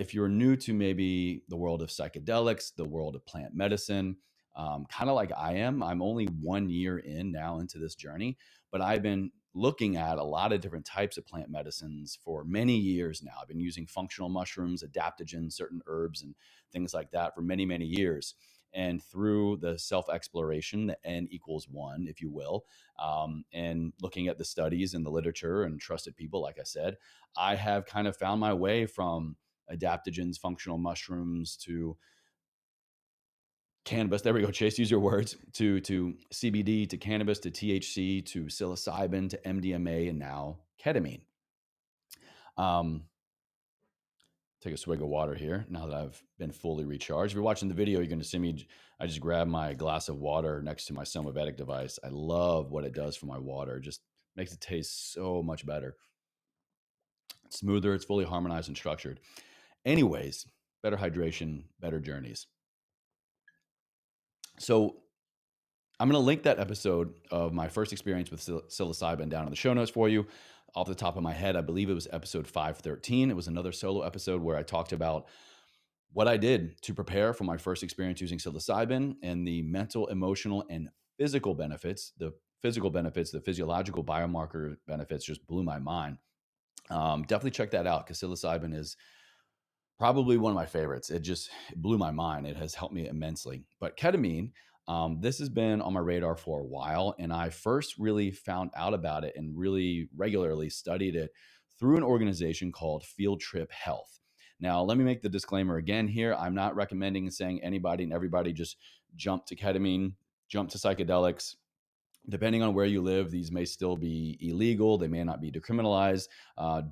if you're new to maybe the world of psychedelics, the world of plant medicine, kind of like I am, I'm only 1 year in now into this journey, but I've been looking at a lot of different types of plant medicines for many years now. I've been using functional mushrooms, adaptogens, certain herbs, and things like that for many, many years. And through the self exploration, the N equals one, if you will, and looking at the studies and the literature and trusted people, like I said, I have kind of found my way from adaptogens, functional mushrooms to cannabis. There we go, Chase. Use your words. To CBD, to cannabis, to THC, to psilocybin, to MDMA, and now ketamine. Um, take a swig of water here now that I've been fully recharged. If you're watching the video, you're going to see me. I just grab my glass of water next to my Somavedic device. I love what it does for my water. It just makes it taste so much better. It's smoother. It's fully harmonized and structured. Anyways, better hydration, better journeys. So I'm going to link that episode of my first experience with psilocybin down in the show notes for you. Off the top of my head, I believe it was episode 513. It was another solo episode where I talked about what I did to prepare for my first experience using psilocybin and the mental, emotional, and physical benefits. The physical benefits, the physiological biomarker benefits just blew my mind. Definitely check that out because psilocybin is probably one of my favorites. It blew my mind. It has helped me immensely. But ketamine, this has been on my radar for a while. And I first really found out about it and really regularly studied it through an organization called Field Trip Health. Now, let me make the disclaimer again here. I'm not recommending and saying anybody and everybody just jump to ketamine, jump to psychedelics. Depending on where you live, these may still be illegal. They may not be decriminalized.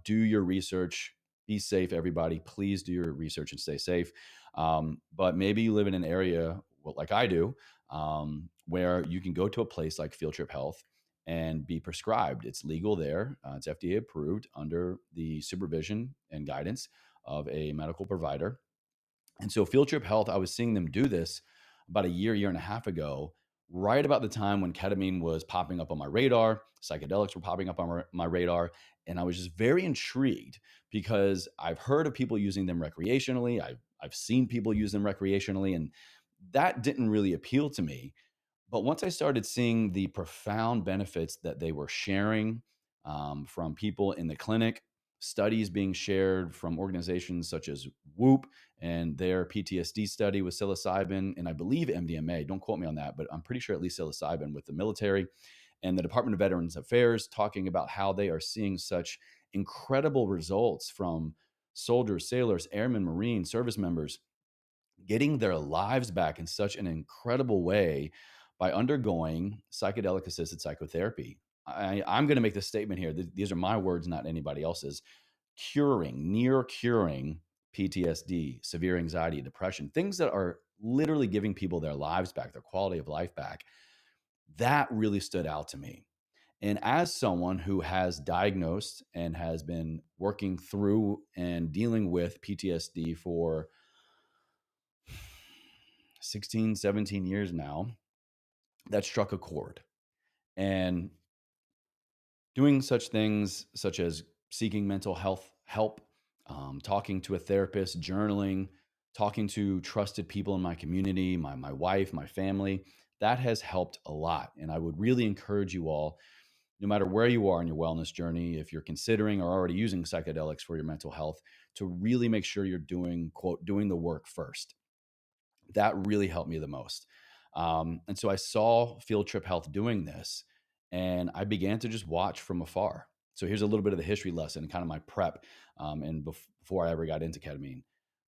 Do your research. Be safe, everybody. Please do your research and stay safe. But maybe you live in an area, well, like I do, where you can go to a place like Field Trip Health and be prescribed. It's legal there. It's FDA approved under the supervision and guidance of a medical provider. And so Field Trip Health, I was seeing them do this about a year and a half ago, right about the time when ketamine was popping up on my radar, psychedelics were popping up on my radar. And I was just very intrigued because I've heard of people using them recreationally. I've seen people use them recreationally, and that didn't really appeal to me. But once I started seeing the profound benefits that they were sharing from people in the clinic, studies being shared from organizations such as Whoop and their PTSD study with psilocybin, and I believe MDMA, don't quote me on that, but I'm pretty sure at least psilocybin with the military and the Department of Veterans Affairs talking about how they are seeing such incredible results from soldiers, sailors, airmen, Marines, service members getting their lives back in such an incredible way by undergoing psychedelic assisted psychotherapy. I'm going to make this statement here. These are my words, not anybody else's. Near curing PTSD, severe anxiety, depression, things that are literally giving people their lives back, their quality of life back. That really stood out to me. And as someone who has diagnosed and has been working through and dealing with PTSD for 16, 17 years now, that struck a chord. And doing such things such as seeking mental health help, talking to a therapist, journaling, talking to trusted people in my community, my wife, my family, that has helped a lot. And I would really encourage you all, no matter where you are in your wellness journey, if you're considering or already using psychedelics for your mental health, to really make sure you're doing, quote, doing the work first. That really helped me the most. And so I saw Field Trip Health doing this, and I began to just watch from afar. So here's a little bit of the history lesson, kind of my prep, and before I ever got into ketamine.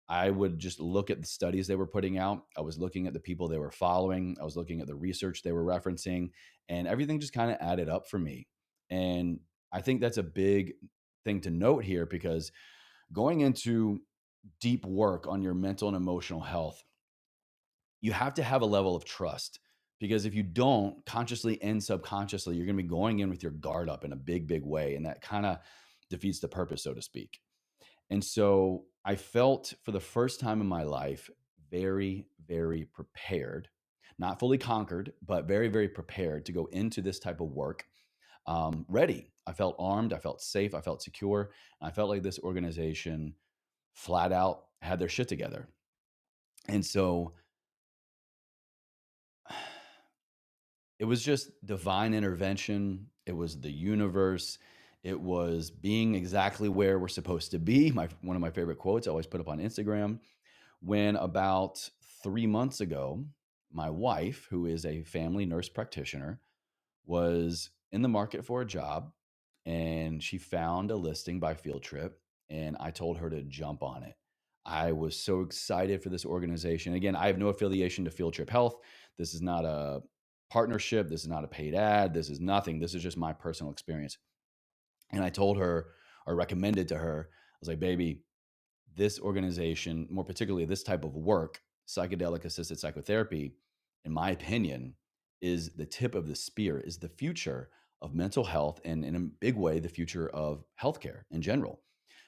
I would just look at the studies they were putting out. I was looking at the people they were following. I was looking at the research they were referencing, and everything just kind of added up for me. And I think that's a big thing to note here because going into deep work on your mental and emotional health, you have to have a level of trust, because if you don't, consciously and subconsciously, you're going to be going in with your guard up in a big, big way. And that kind of defeats the purpose, so to speak. And so I felt for the first time in my life very, very prepared, not fully conquered, but very, very prepared to go into this type of work. Ready. I felt armed. I felt safe. I felt secure. And I felt like this organization flat out had their shit together. And so it was just divine intervention. It was the universe. It was being exactly where we're supposed to be. One of my favorite quotes I always put up on Instagram. When about 3 months ago, my wife, who is a family nurse practitioner, was in the market for a job, and she found a listing by Field Trip, and I told her to jump on it. I was so excited for this organization. Again, I have no affiliation to Field Trip Health. This is not a partnership. This is not a paid ad. This is nothing. This is just my personal experience. And I told her, or recommended to her, I was like, baby, this organization, more particularly this type of work, psychedelic assisted psychotherapy, in my opinion, is the tip of the spear, is the future of mental health, and in a big way, the future of healthcare in general.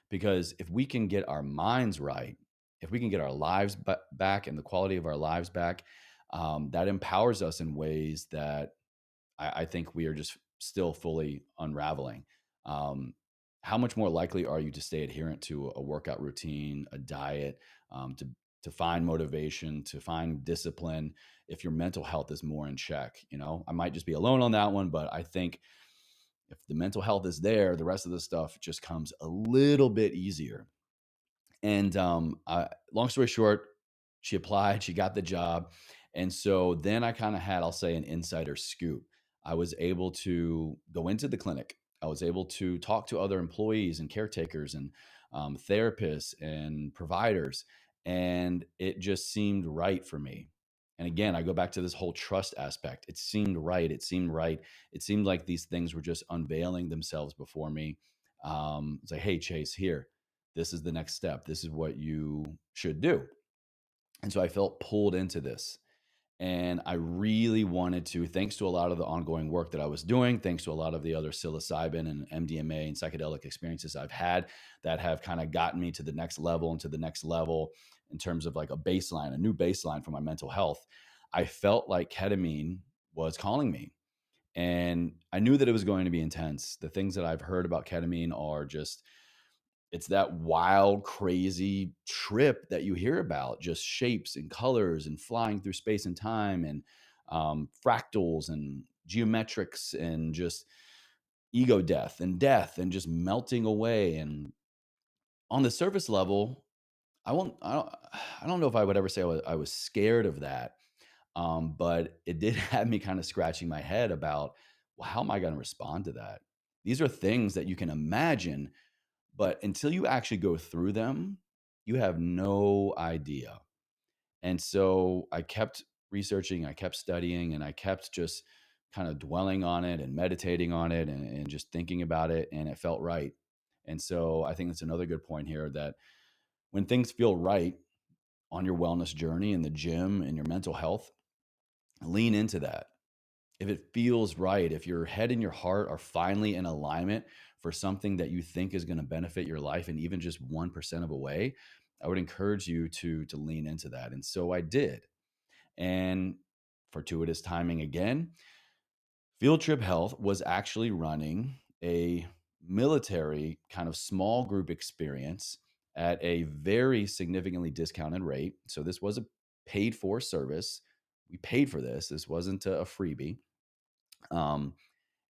Because if we can get our minds right, if we can get our lives back and the quality of our lives back, that empowers us in ways that I think we are just still fully unraveling. Um, how much more likely are you to stay adherent to a workout routine, a diet, to find motivation, to find discipline, if your mental health is more in check? I might just be alone on that one, but I think if the mental health is there, the rest of the stuff just comes a little bit easier. And long story short, she applied, she got the job. And so then I kind of had, I'll say, an insider scoop. I was able to go into the clinic. I was able to talk to other employees and caretakers and therapists and providers. And it just seemed right for me. And again, I go back to this whole trust aspect. It seemed right. It seemed right. It seemed like these things were just unveiling themselves before me. It's like, hey, Chase, here, this is the next step. This is what you should do. And so I felt pulled into this. And I really wanted to, thanks to a lot of the ongoing work that I was doing, thanks to a lot of the other psilocybin and MDMA and psychedelic experiences I've had that have kind of gotten me to the next level and to the next level in terms of like a baseline, a new baseline for my mental health. I felt like ketamine was calling me. And I knew that it was going to be intense. The things that I've heard about ketamine are just, it's that wild, crazy trip that you hear about, just shapes and colors and flying through space and time and fractals and geometrics and just ego death and just melting away. And on the surface level, I won't, I don't know if I would ever say I was scared of that. But it did have me kind of scratching my head about, well, how am I going to respond to that? These are things that you can imagine, but until you actually go through them, you have no idea. And so I kept researching, I kept studying, and I kept just kind of dwelling on it and meditating on it and just thinking about it. And it felt right. And so I think that's another good point here, that when things feel right on your wellness journey in the gym and your mental health, lean into that. If it feels right, if your head and your heart are finally in alignment for something that you think is going to benefit your life and even just 1% of a way, I would encourage you to lean into that. And so I did. And fortuitous timing again, Field Trip Health was actually running a military kind of small group experience at a very significantly discounted rate. So this was a paid for service. We paid for this. This wasn't a freebie. Um,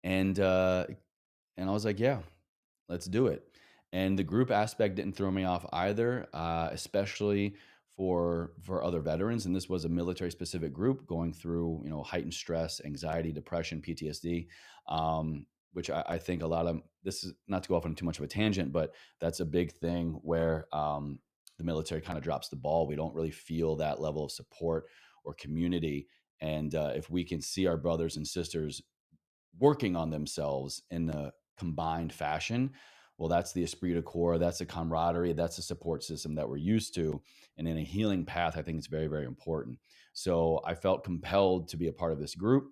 and and I was like, yeah, let's do it. And the group aspect didn't throw me off either, especially for other veterans. And this was a military specific group going through, heightened stress, anxiety, depression, PTSD, which I think a lot of, this is not to go off on too much of a tangent, but that's a big thing where the military kind of drops the ball. We don't really feel that level of support or community. And if we can see our brothers and sisters working on themselves in a combined fashion, well, that's the esprit de corps, that's the camaraderie, that's the support system that we're used to. And in a healing path, I think it's very, very important. So I felt compelled to be a part of this group.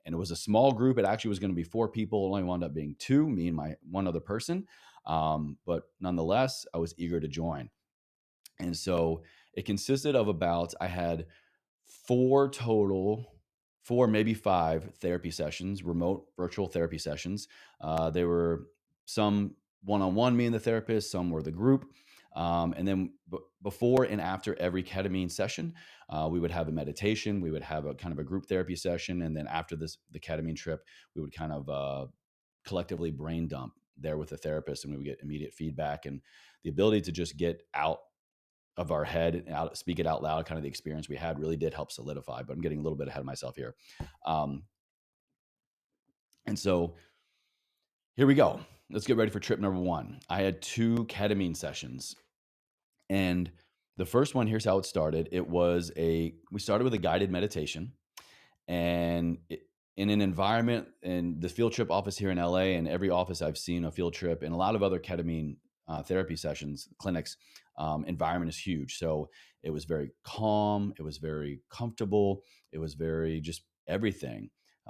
And it was a small group. It actually was going to be 4 people. It only wound up being 2, me and my one other person. But nonetheless, I was eager to join. And so it consisted of about, I had 4 total, 4, maybe 5 therapy sessions, remote virtual therapy sessions. They were some one on one, me and the therapist, some were the group. And then before and after every ketamine session, we would have a meditation. We would have a kind of a group therapy session. And then after the ketamine trip, we would kind of collectively brain dump there with the therapist, and we would get immediate feedback, and the ability to just get out of our head and speak it out loud. Kind of the experience we had really did help solidify. But I'm getting a little bit ahead of myself here. Um, and so here we go. Let's get ready for trip number one. I had 2 ketamine sessions. And the first one, here's how it started. We started with a guided meditation, and in an environment in the field trip office here in LA, and every office I've seen a field trip and a lot of other ketamine therapy sessions, clinics, environment is huge. So it was very calm. It was very comfortable. It was very just everything.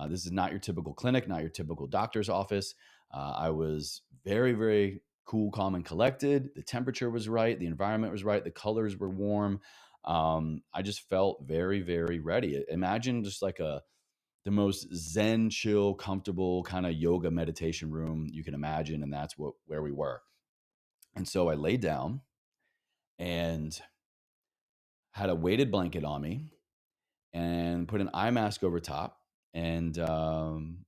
This is not your typical clinic, not your typical doctor's office. I was very, very cool, calm, and collected. The temperature was right. The environment was right. The colors were warm. I just felt very, very ready. Imagine just like the most zen, chill, comfortable kind of yoga meditation room you can imagine, and that's where we were. And so I laid down and had a weighted blanket on me and put an eye mask over top. And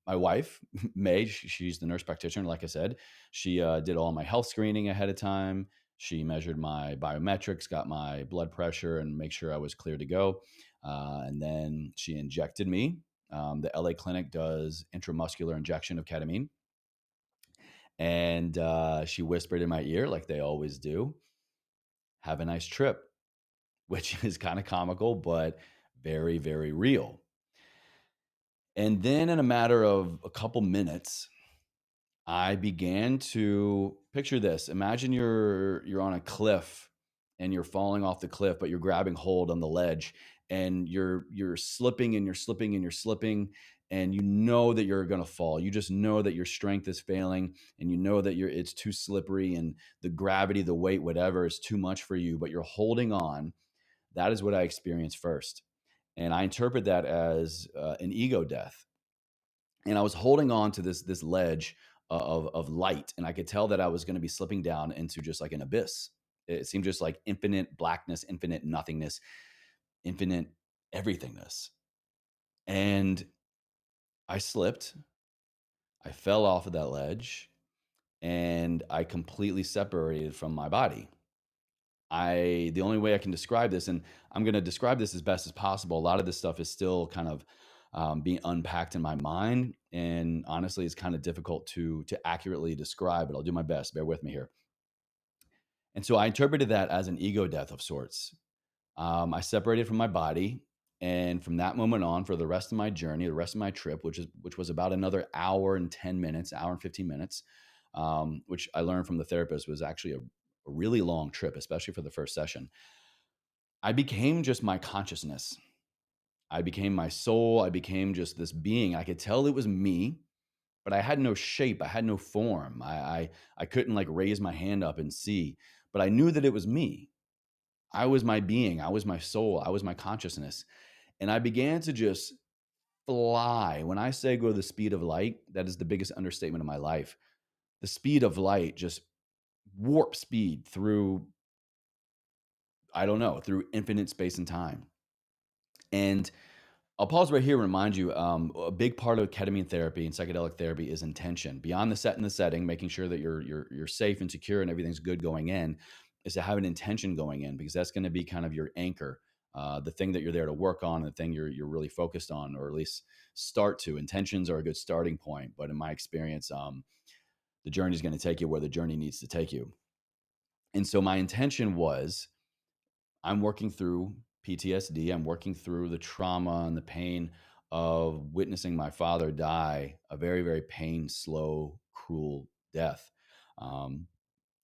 my wife, May, she's the nurse practitioner. Like I said, she did all my health screening ahead of time. She measured my biometrics, got my blood pressure, and make sure I was clear to go. And then she injected me. The LA clinic does intramuscular injection of ketamine. And she whispered in my ear, like they always do, "Have a nice trip," which is kind of comical, but very, very real. And then in a matter of a couple minutes, I began to picture this. Imagine you're on a cliff and you're falling off the cliff, but you're grabbing hold on the ledge, and you're slipping and you're slipping and you're slipping, and you know that you're going to fall. You just know that your strength is failing, and you know that it's too slippery, and the gravity, the weight, whatever is too much for you, but you're holding on. That is what I experienced first. And I interpret that as an ego death. And I was holding on to this ledge of light, and I could tell that I was going to be slipping down into just like an abyss. It seemed just like infinite blackness, infinite nothingness, infinite everythingness. And I slipped. I fell off of that ledge, and I completely separated from my body. The only way I can describe this, and I'm going to describe this as best as possible. A lot of this stuff is still kind of being unpacked in my mind, and honestly, it's kind of difficult to accurately describe. But I'll do my best. Bear with me here. And so I interpreted that as an ego death of sorts. I separated from my body, and from that moment on, for the rest of my journey, the rest of my trip, which was about another hour and 10 minutes, hour and 15 minutes, which I learned from the therapist was actually a really long trip, especially for the first session. I became just my consciousness. I became my soul. I became just this being. I could tell it was me, but I had no shape. I had no form. I couldn't like raise my hand up and see, but I knew that it was me. I was my being. I was my soul. I was my consciousness. And I began to just fly. When I say go the speed of light, that is the biggest understatement of my life. The speed of light, just warp speed through, I don't know, through infinite space and time. And I'll pause right here and remind you, a big part of ketamine therapy and psychedelic therapy is intention. Beyond the set and the setting, making sure that you're safe and secure and everything's good going in, is to have an intention going in, because that's going to be kind of your anchor, the thing that you're there to work on, the thing you're really focused on, or at least start to. Intentions are a good starting point, but in my experience, the journey is going to take you where the journey needs to take you. And so my intention was, I'm working through PTSD. I'm working through the trauma and the pain of witnessing my father die a very, very slow, cruel death, um,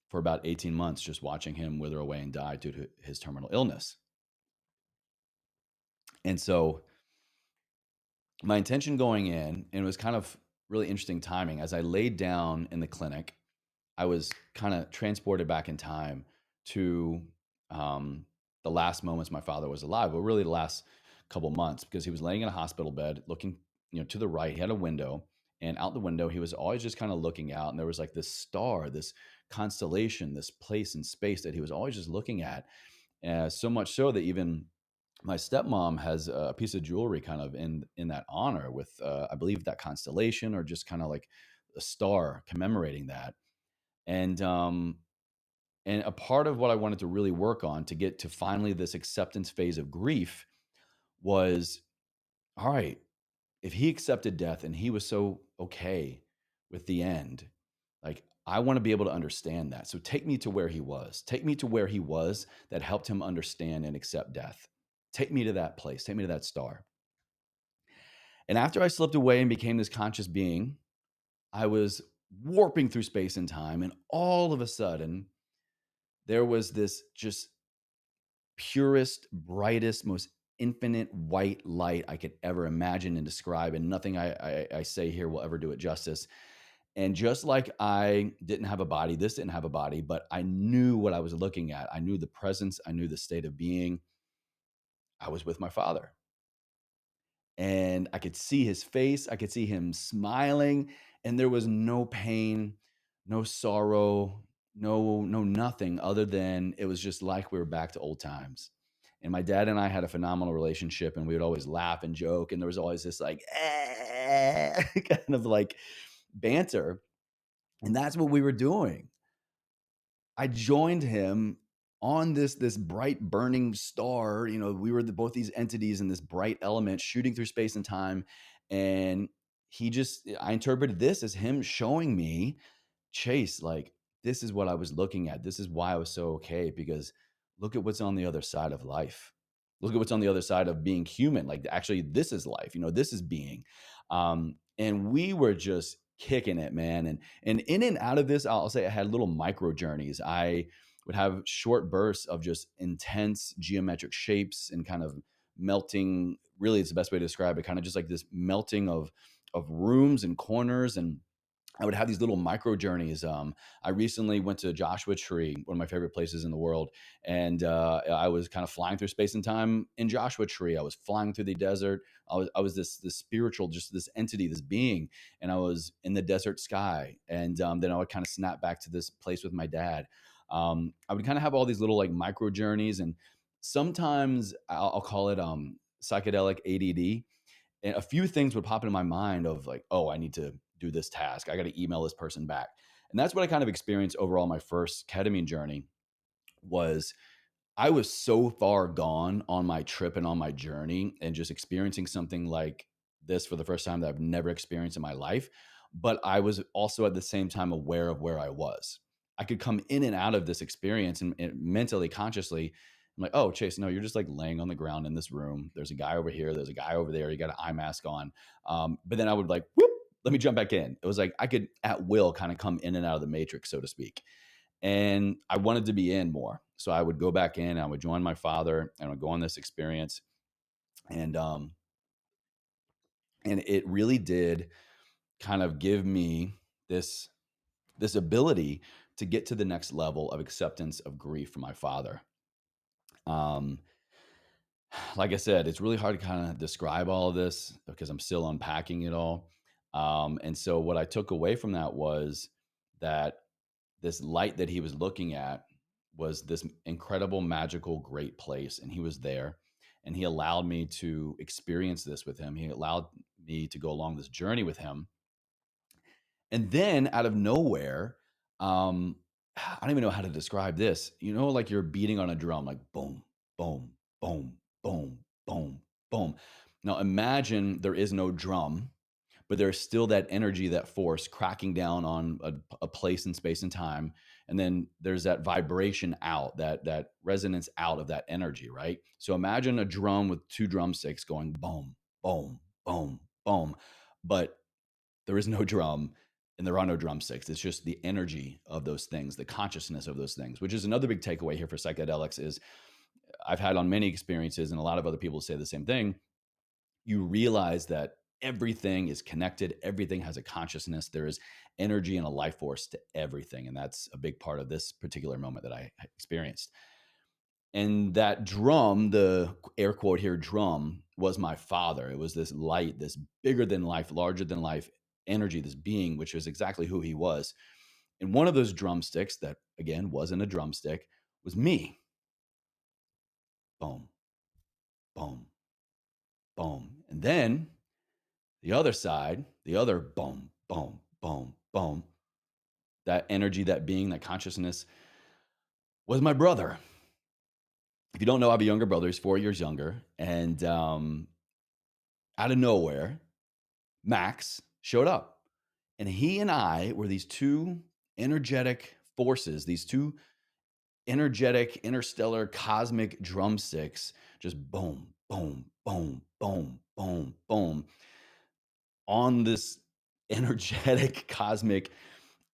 for about 18 months, just watching him wither away and die due to his terminal illness. And so my intention going in, and it was kind of really interesting timing, as I laid down in the clinic, I was kind of transported back in time to the last moments my father was alive, but really the last couple months, because he was laying in a hospital bed, looking, to the right. He had a window, And out the window, he was always just kind of looking out, and there was like this star, this constellation, this place in space that he was always just looking at. So much so that even my stepmom has a piece of jewelry kind of in that honor with I believe that constellation, or just kind of like a star commemorating that. And and a part of what I wanted to really work on to get to finally this acceptance phase of grief was, all right, if he accepted death and he was so okay with the end, like, I want to be able to understand that. So take me to where he was. Take me to where he was that helped him understand and accept death. Take me to that place. Take me to that star. And after I slipped away and became this conscious being, I was warping through space and time. And all of a sudden, there was this just purest, brightest, most infinite white light I could ever imagine and describe. And nothing I say here will ever do it justice. And just like I didn't have a body, this didn't have a body, but I knew what I was looking at. I knew the presence, I knew the state of being. I was with my father, and I could see his face. I could see him smiling, and there was no pain, no sorrow, no nothing other than it was just like we were back to old times. And my dad and I had a phenomenal relationship, and we would always laugh and joke, and there was always this like kind of like banter, and that's what we were doing. I joined him on this bright burning star. You know, we were both these entities in this bright element shooting through space and time. And I interpreted this as him showing me, Chase, like, this is what I was looking at. This is why I was so okay, because look at what's on the other side of life. Look at what's on the other side of being human. Like, actually, this is life. You know, this is being. And we were just kicking it, man. And in and out of this, I'll say I had little micro journeys. I would have short bursts of just intense geometric shapes and kind of melting. Really, it's the best way to describe it. Kind of just like this melting of rooms and corners, and I would have these little micro journeys. I recently went to Joshua Tree, one of my favorite places in the world, and I was kind of flying through space and time in Joshua Tree. I was flying through the desert. I was this spiritual, just this entity, this being, and I was in the desert sky. And then I would kind of snap back to this place with my dad. I would kind of have all these little like micro journeys, and sometimes I'll call it psychedelic ADD, and a few things would pop into my mind of like, oh, I need to do this task. I got to email this person back. And that's what I kind of experienced overall. My first ketamine journey was I was so far gone on my trip and on my journey, and just experiencing something like this for the first time that I've never experienced in my life. But I was also at the same time aware of where I was. I could come in and out of this experience, and mentally, consciously, I'm like, oh, Chase, no, you're just like laying on the ground in this room. There's a guy over here. There's a guy over there. You got an eye mask on. But then I would like, whoop, let me jump back in. It was like I could at will kind of come in and out of the matrix, so to speak. And I wanted to be in more. So I would go back in, I would join my father, and I would go on this experience. And and it really did kind of give me this this ability to get to the next level of acceptance of grief for my father. Um, like I said, it's really hard to kind of describe all of this because I'm still unpacking it all. And so what I took away from that was that this light that he was looking at was this incredible, magical, great place. And he was there, and he allowed me to experience this with him. He allowed me to go along this journey with him. And then out of nowhere, um, I don't even know how to describe this. You know, like you're beating on a drum, like boom, boom, boom, boom, boom, boom. Now imagine there is no drum, but there's still that energy, that force cracking down on a place in space and time. And then there's that vibration out, that resonance out of that energy, right? So imagine a drum with two drumsticks going boom, boom, boom, boom. But there is no drum, and there are no drumsticks. It's just the energy of those things, the consciousness of those things, which is another big takeaway here for psychedelics. Is I've had on many experiences, and a lot of other people say the same thing. You realize that everything is connected, everything has a consciousness, there is energy and a life force to everything. And that's a big part of this particular moment that I experienced. And that drum, the air quote here, drum, was my father. It was this light, this bigger than life, larger than life energy, this being, which is exactly who he was. And one of those drumsticks that again wasn't a drumstick was me. Boom, boom, boom. And then the other side, the other boom, boom, boom, boom, that energy, that being, that consciousness was my brother. If you don't know, I have a younger brother. He's 4 years younger. And out of nowhere, Max showed up. And he and I were these two energetic forces, these two energetic, interstellar, cosmic drumsticks, just boom, boom, boom, boom, boom, boom, on this energetic, cosmic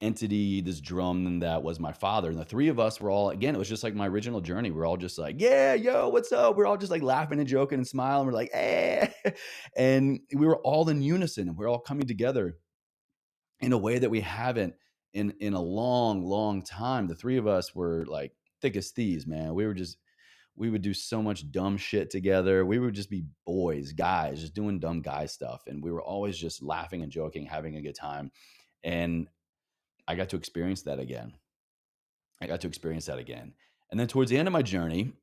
entity, this drum that was my father. And the three of us were all, again, it was just like my original journey. We're all just like, yeah, yo, what's up? We're all just like laughing and joking and smiling. We're like, eh. And we were all in unison and we're all coming together in a way that we haven't in a long, long time. The three of us were like thick as thieves, man. We would do so much dumb shit together. We would just be boys, guys, just doing dumb guy stuff. And we were always just laughing and joking, having a good time. And I got to experience that again. I got to experience that again. And then towards the end of my journey,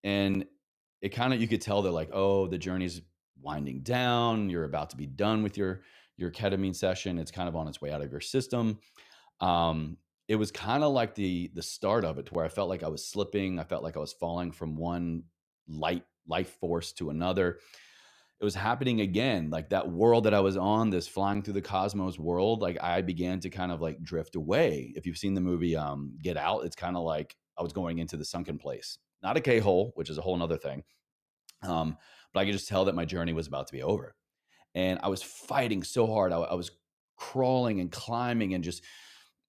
and it kind of, you could tell that like, oh, the journey's winding down. You're about to be done with your ketamine session. It's kind of on its way out of your system. Um, it was kind of like the start of it, to where I felt like I was slipping. I felt like I was falling from one life force to another. It was happening again, like that world that I was on, this flying through the cosmos world. Like I began to kind of like drift away. If you've seen the movie Get Out, it's kind of like I was going into the sunken place, not a K-hole, which is a whole nother thing. But I could just tell that my journey was about to be over. And I was fighting so hard. I was crawling and climbing and just,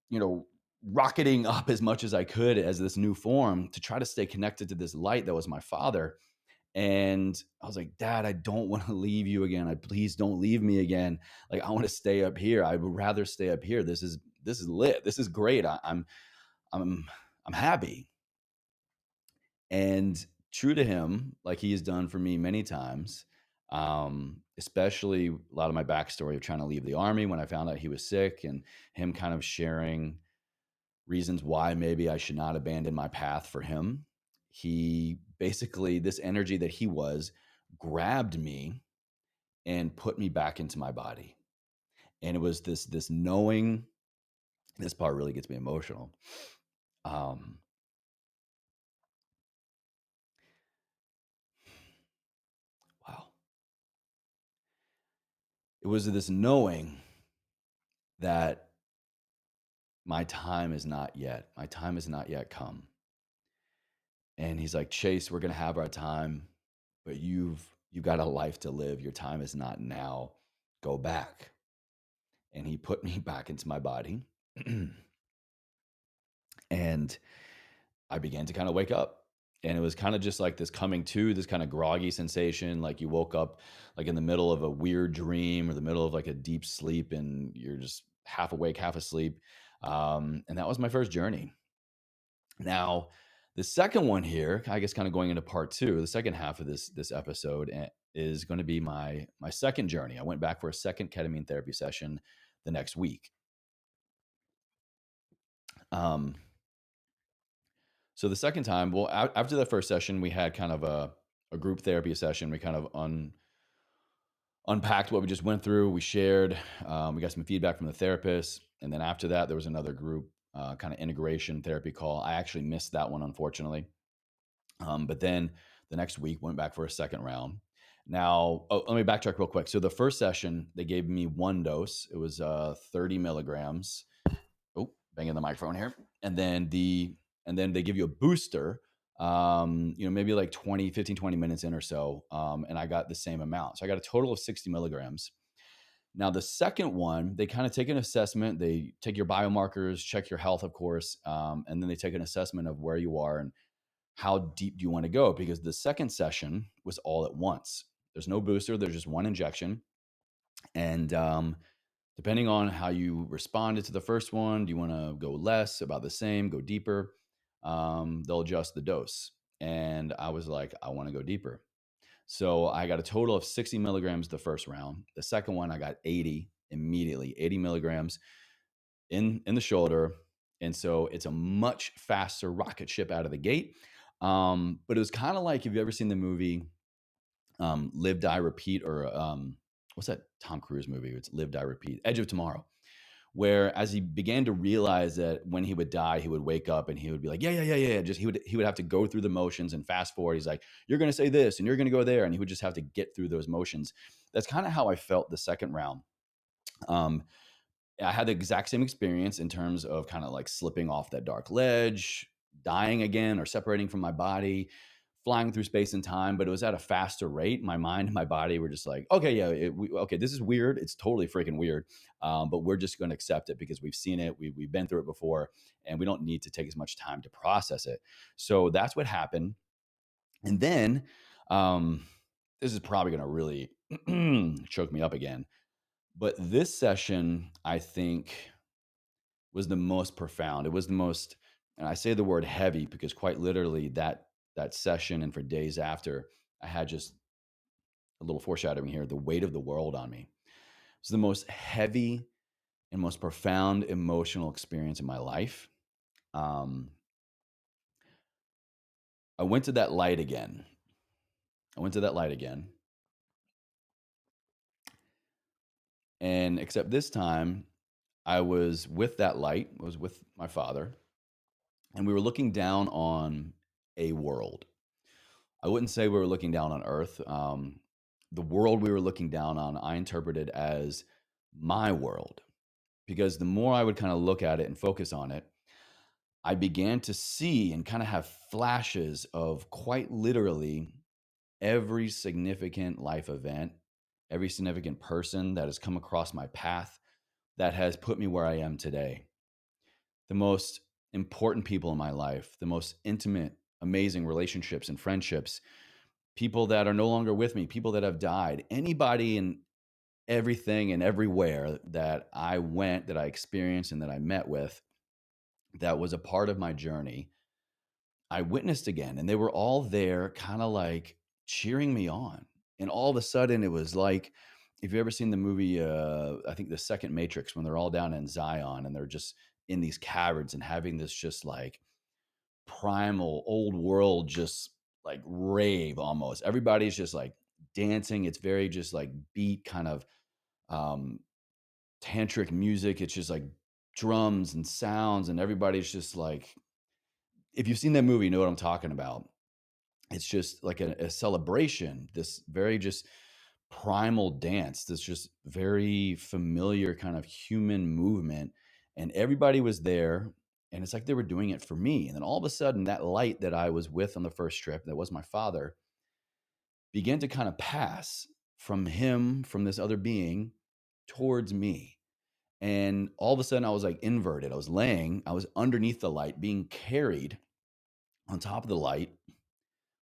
you know, rocketing up as much as I could as this new form to try to stay connected to this light that was my father. And I was like, Dad, I don't want to leave you again. Please don't leave me again. Like, I want to stay up here. I would rather stay up here. This is lit. This is great. I'm I'm happy. And true to him, like he has done for me many times, especially a lot of my backstory of trying to leave the army when I found out he was sick, and him kind of sharing reasons why maybe I should not abandon my path for him. He basically, this energy that he was, grabbed me and put me back into my body. And it was this knowing. This part really gets me emotional. Um, wow. It was this knowing that my time is not yet. My time has not yet come. And he's like, Chase, we're gonna have our time, but you've got a life to live. Your time is not now. Go back. And he put me back into my body. And I began to kind of wake up. And it was kind of just like this coming to, this kind of groggy sensation, like you woke up like in the middle of a weird dream or the middle of like a deep sleep, and you're just half awake, half asleep. And that was my first journey. Now, the second one here, I guess, kind of going into part two, the second half of this episode is going to be my second journey. I went back for a second ketamine therapy session the next week. Um, so the second time, well, after the first session, we had kind of a group therapy session. We kind of unpacked what we just went through. We shared, we got some feedback from the therapist. And then after that, there was another group kind of integration therapy call. I actually missed that one, unfortunately. But then the next week went back for a second round. Now, let me backtrack real quick. So the first session, they gave me one dose. It was 30 milligrams. Oh, banging the microphone here. And then they give you a booster, maybe like 20 minutes in or so. And I got the same amount. So I got a total of 60 milligrams. Now, the second one, they kind of take an assessment. They take your biomarkers, check your health, of course, and then they take an assessment of where you are and how deep do you want to go? Because the second session was all at once. There's no booster. There's just one injection. And depending on how you responded to the first one, do you want to go less, about the same, go deeper? They'll adjust the dose. And I was like, I want to go deeper. So I got a total of 60 milligrams the first round. The second one, I got 80. immediately, 80 milligrams in the shoulder. And so it's a much faster rocket ship out of the gate. But it was kind of like, have you ever seen the movie Live, Die, Repeat, or what's that Tom Cruise movie? It's Live, Die, Repeat, Edge of Tomorrow, where as he began to realize that when he would die, he would wake up and he would be like, yeah, yeah, yeah, yeah. Just he would have to go through the motions and fast forward. He's like, you're going to say this and you're going to go there. And he would just have to get through those motions. That's kind of how I felt the second round. Um, I had the exact same experience in terms of kind of like slipping off that dark ledge, dying again, or separating from my body, flying through space and time, but it was at a faster rate. My mind and my body were just like, okay, yeah, okay, this is weird. It's totally freaking weird, but we're just going to accept it because we've seen it, we've been through it before, and we don't need to take as much time to process it. So that's what happened. And then um, this is probably going to really choke me up again. But this session, I think, was the most profound. It was the most, and I say the word heavy because quite literally that session and for days after, I had just a little foreshadowing here, the weight of the world on me. It's the most heavy and most profound emotional experience in my life. Um, I went to that light again. I went to that light again. And except this time, I was with that light, I was with my father, and we were looking down on a world. I wouldn't say we were looking down on Earth. The world we were looking down on, I interpreted as my world, because the more I would kind of look at it and focus on it, I began to see and kind of have flashes of quite literally every significant life event, every significant person that has come across my path that has put me where I am today. The most important people in my life, the most intimate, amazing relationships and friendships, people that are no longer with me, people that have died, anybody and everything and everywhere that I went, that I experienced, and that I met with, that was a part of my journey, I witnessed again. And they were all there, kind of like cheering me on. And all of a sudden, it was like, if you've ever seen the movie, I think the second Matrix, when they're all down in Zion and they're just in these caverns and having this just like primal old world, just like rave almost. Everybody's just like dancing. It's very just like beat kind of um tantric music. It's just like drums and sounds, and everybody's just like, if you've seen that movie, you know what I'm talking about. It's just like a celebration, this very just primal dance, this just very familiar kind of human movement. And everybody was there. And it's like they were doing it for me. And then all of a sudden, that light that I was with on the first trip, that was my father, began to kind of pass from him, from this other being, towards me. And all of a sudden, I was like inverted. I was underneath the light, being carried on top of the light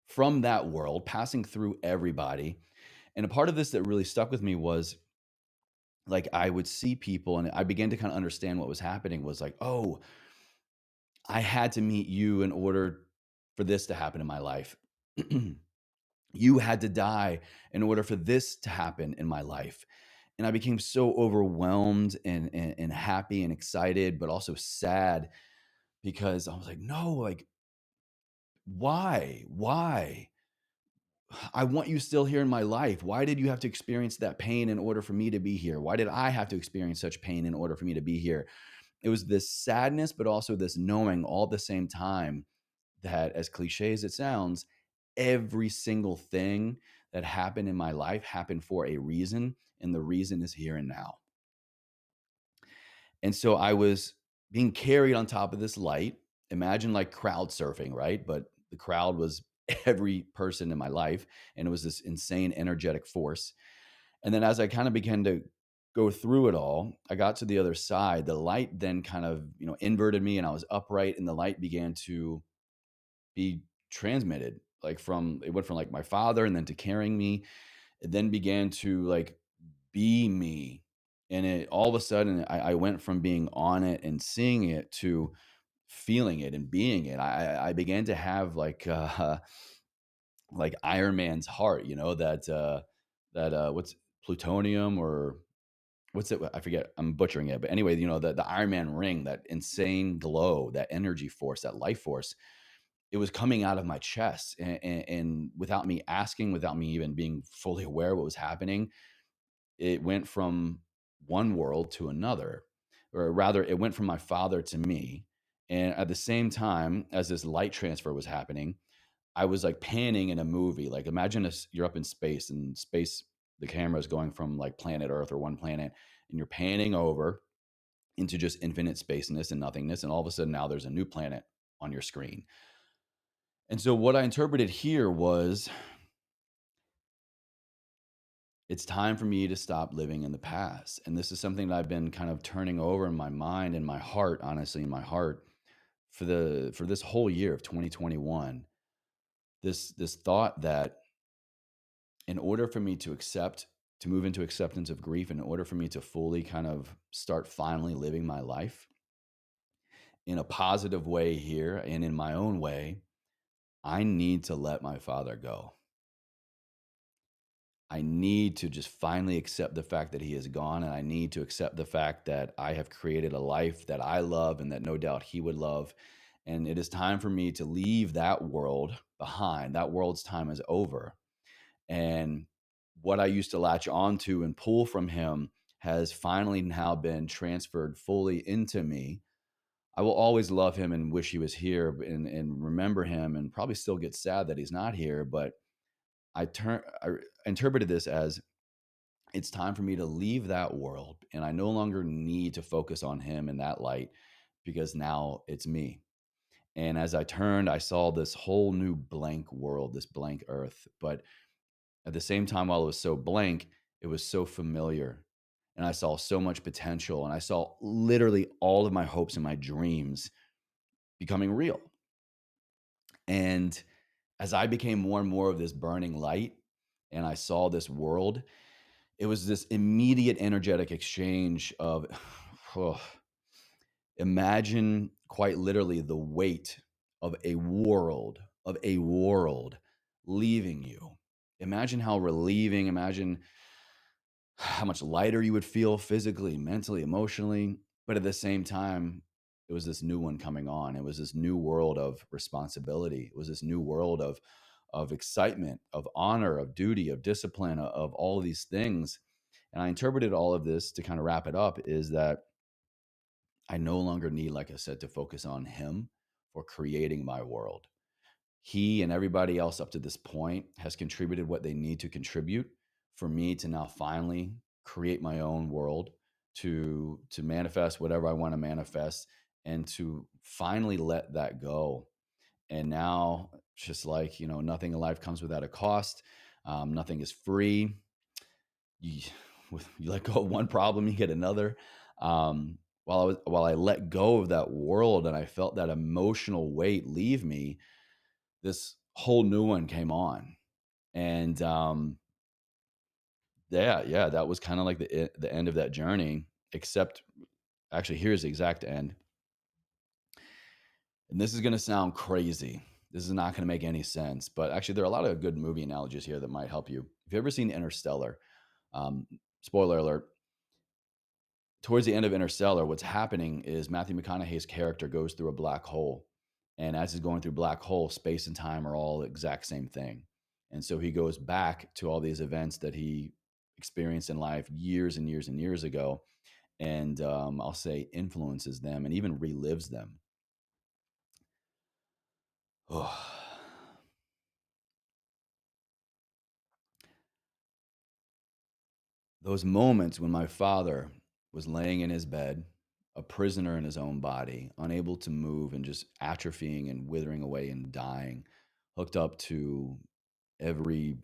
from that world, passing through everybody. And a part of this that really stuck with me was like I would see people and I began to kind of understand what was happening was like, oh, I had to meet you in order for this to happen in my life. You had to die in order for this to happen in my life. And I became so overwhelmed and happy and excited, but also sad because I was like, no, like, why? I want you still here in my life. Why did you have to experience that pain in order for me to be here? Why did I have to experience such pain in order for me to be here? It was this sadness, but also this knowing all at the same time that, as cliche as it sounds, every single thing that happened in my life happened for a reason, and the reason is here and now. And so I was being carried on top of this light. Imagine like crowd surfing, right? But the crowd was every person in my life, and it was this insane energetic force. And then as I kind of began to go through it all, I got to the other side. The light then kind of, inverted me and I was upright, and the light began to be transmitted. Like it went from like my father and then to carrying me. It then began to like be me. And it all of a sudden I went from being on it and seeing it to feeling it and being it. I began to have like Iron Man's heart, that what's plutonium or what's it? I forget. I'm butchering it, but anyway, the Iron Man ring, that insane glow, that energy force, that life force, it was coming out of my chest, and without me asking, without me even being fully aware of what was happening, it went from one world to another, or rather, it went from my father to me. And at the same time as this light transfer was happening, I was like panning in a movie. Like, imagine you're up in space, and space, the camera is going from like planet Earth or one planet, and you're panning over into just infinite spaceness and nothingness. And all of a sudden, now there's a new planet on your screen. And so, what I interpreted here was, it's time for me to stop living in the past. And this is something that I've been kind of turning over in my mind and my heart, honestly, in my heart, for this whole year of 2021. This thought that, in order for me to move into acceptance of grief, in order for me to fully kind of start finally living my life in a positive way here and in my own way, I need to let my father go. I need to just finally accept the fact that he is gone. And I need to accept the fact that I have created a life that I love and that no doubt he would love. And it is time for me to leave that world behind. That world's time is over. And what I used to latch onto and pull from him has finally now been transferred fully into me. I will always love him and wish he was here, and remember him, and probably still get sad that he's not here. But I interpreted this as, it's time for me to leave that world, and I no longer need to focus on him in that light, because now it's me. And as I turned, I saw this whole new blank world, this blank earth. But at the same time, while it was so blank, it was so familiar. And I saw so much potential, and I saw literally all of my hopes and my dreams becoming real. And as I became more and more of this burning light, and I saw this world, it was this immediate energetic exchange of, oh, imagine quite literally the weight of a world leaving you. Imagine how relieving, imagine how much lighter you would feel physically, mentally, emotionally. But at the same time, it was this new one coming on. It was this new world of responsibility. It was this new world of excitement, of honor, of duty, of discipline, of all of these things. And I interpreted all of this, to kind of wrap it up, is that I no longer need, like I said, to focus on him for creating my world. He and everybody else up to this point has contributed what they need to contribute for me to now finally create my own world, to manifest whatever I want to manifest, and to finally let that go. And now, just like, nothing in life comes without a cost. Nothing is free. You, you let go of one problem, you get another. While I let go of that world and I felt that emotional weight leave me, this whole new one came on. And yeah, that was kind of like the end of that journey. Except, actually, here's the exact end. And this is going to sound crazy. This is not going to make any sense. But actually, there are a lot of good movie analogies here that might help you. If you've ever seen Interstellar, um, spoiler alert, towards the end of Interstellar, what's happening is Matthew McConaughey's character goes through a black hole. And as he's going through black hole, space and time are all the exact same thing. And so he goes back to all these events that he experienced in life years and years and years ago. And I'll say influences them and even relives them. Oh, those moments when my father was laying in his bed, a prisoner in his own body, unable to move and just atrophying and withering away and dying, hooked up to every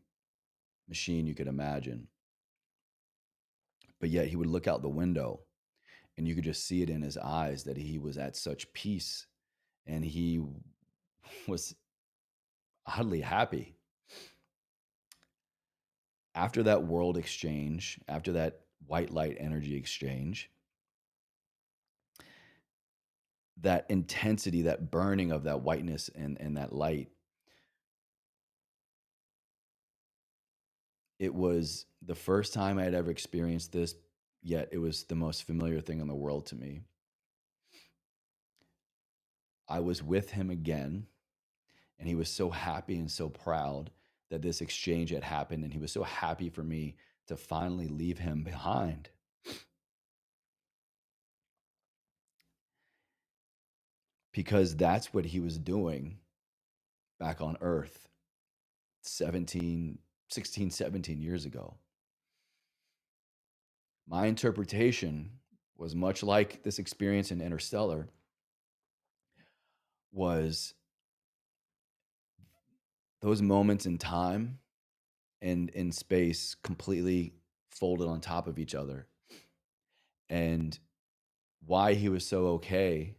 machine you could imagine. But yet he would look out the window, and you could just see it in his eyes that he was at such peace, and he was oddly happy. After that world exchange, after that white light energy exchange, that intensity, that burning of that whiteness and that light, it was the first time I had ever experienced this yet it was the most familiar thing in the world to me. I was with him again, and he was so happy and so proud that this exchange had happened, and he was so happy for me to finally leave him behind, because that's what he was doing back on earth 17, 16, 17 years ago. My interpretation was much like this experience in Interstellar, was those moments in time and in space completely folded on top of each other. And why he was so okay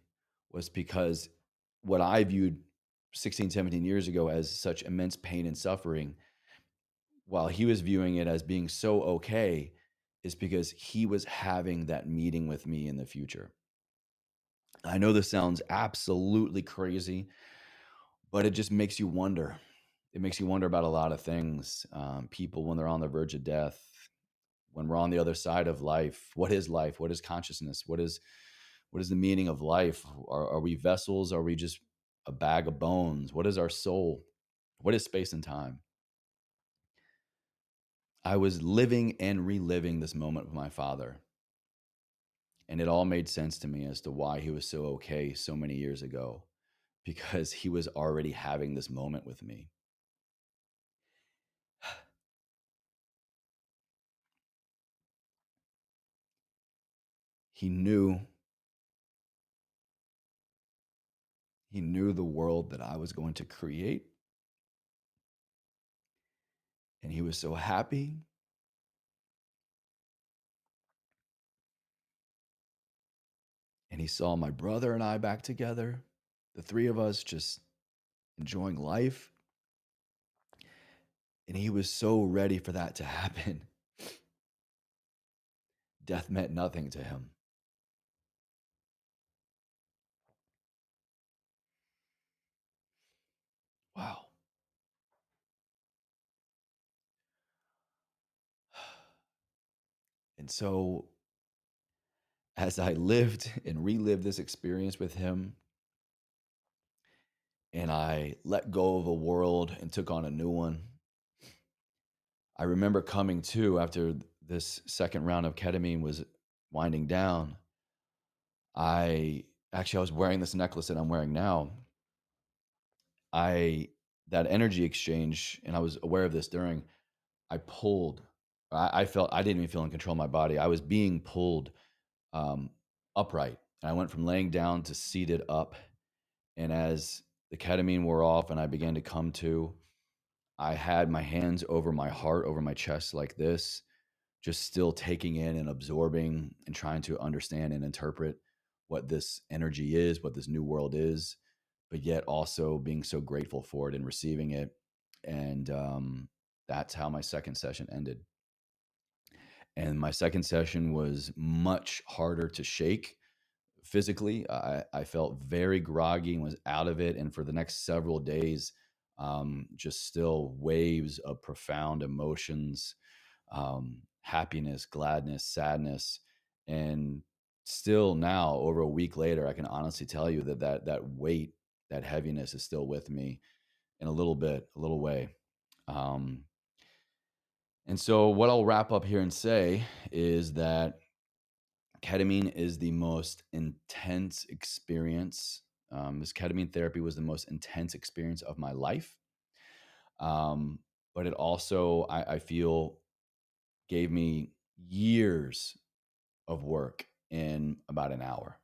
was because what I viewed 16, 17 years ago as such immense pain and suffering, while he was viewing it as being so okay, is because he was having that meeting with me in the future. I know this sounds absolutely crazy, but it just makes you wonder. It makes you wonder about a lot of things. People, when they're on the verge of death, when we're on the other side of life, what is life? What is consciousness? What is the meaning of life? Are we vessels? Are we just a bag of bones? What is our soul? What is space and time? I was living and reliving this moment with my father, and it all made sense to me as to why he was so okay so many years ago, because he was already having this moment with me. He knew he knew the world that I was going to create, and he was so happy. And he saw my brother and I back together, the three of us just enjoying life. And he was so ready for that to happen. Death meant nothing to him. Wow. And so, as I lived and relived this experience with him, and I let go of a world and took on a new one, I remember coming to after this second round of ketamine was winding down. I was wearing this necklace that I'm wearing now. I That energy exchange, and I was aware of this during. I pulled. I felt I didn't even feel in control of my body. I was being pulled um, upright, and I went from laying down to seated up. And as the ketamine wore off, and I began to come to, I had my hands over my heart, over my chest, like this, just still taking in and absorbing and trying to understand and interpret what this energy is, what this new world is, but yet also being so grateful for it and receiving it. And that's how my second session ended. And my second session was much harder to shake physically. I felt very groggy and was out of it. And for the next several days, just still waves of profound emotions, happiness, gladness, sadness. And still now, over a week later, I can honestly tell you that weight, that heaviness is still with me in a little bit, a little way. Um, and so, what I'll wrap up here and say is that ketamine is the most intense experience. This ketamine therapy was the most intense experience of my life. Um, but it also, I feel, gave me years of work in about an hour.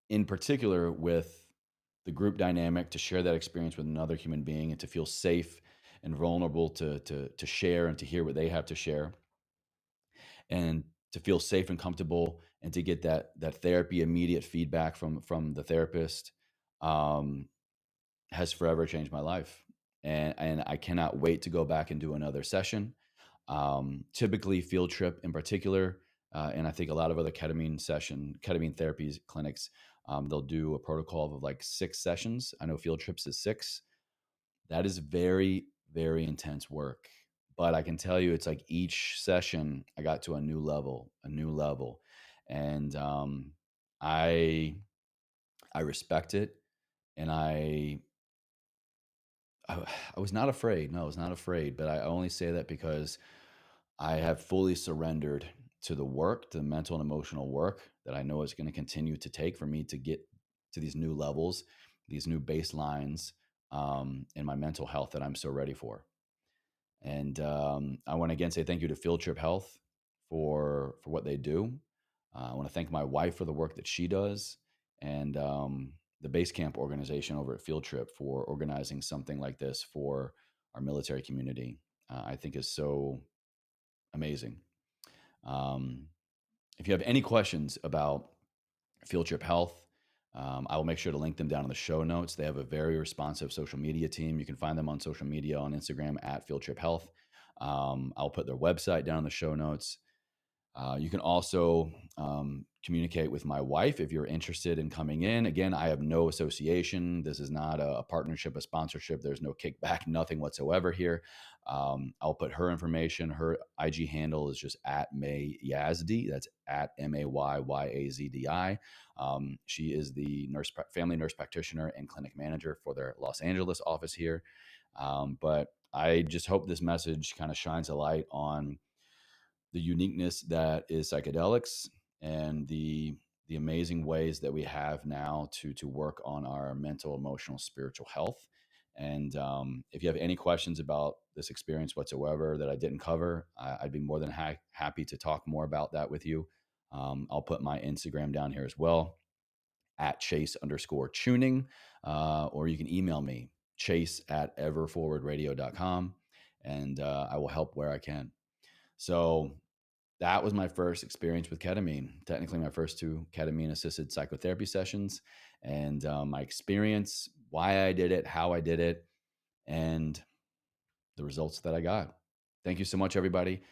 In particular, with the group dynamic, to share that experience with another human being and to feel safe and vulnerable to share and to hear what they have to share, and to feel safe and comfortable, and to get that therapy immediate feedback from the therapist, um, has forever changed my life. And I cannot wait to go back and do another session. Typically, field trip in particular, and I think a lot of other ketamine therapies clinics, they'll do a protocol of like 6 sessions. I know field trips is 6. That is very, very intense work. But I can tell you, it's like each session I got to a new level, a new level. And I I respect it, and I I was not afraid. No, I was not afraid, but I only say that because I have fully surrendered to the work, to the mental and emotional work that I know is going to continue to take for me to get to these new levels, these new baselines in my mental health that I'm so ready for. And I want to again say thank you to Field Trip Health for what they do. I want to thank my wife for the work that she does, and the Base Camp organization over at Field Trip for organizing something like this for our military community. I think is so amazing. Um, if you have any questions about Field Trip Health, I will make sure to link them down in the show notes. They have a very responsive social media team. You can find them on social media on Instagram at Field Trip Health. I'll put their website down in the show notes. You can also communicate with my wife if you're interested in coming in. Again, I have no association. This is not a partnership, a sponsorship. There's no kickback, nothing whatsoever here. I'll put her information. Her IG handle is just at May Yazdi. That's at MAYYAZDI. She is the family nurse practitioner and clinic manager for their Los Angeles office here. But I just hope this message kind of shines a light on the uniqueness that is psychedelics and the amazing ways that we have now to work on our mental, emotional, spiritual health. And if you have any questions about this experience whatsoever that I didn't cover, I'd be more than happy to talk more about that with you. I'll put my Instagram down here as well at chase_chewning, or you can email me chase@everforwardradio.com, and I will help where I can. So that was my first experience with ketamine, technically my first two ketamine assisted psychotherapy sessions, and my experience, why I did it, how I did it, and the results that I got. Thank you so much, everybody.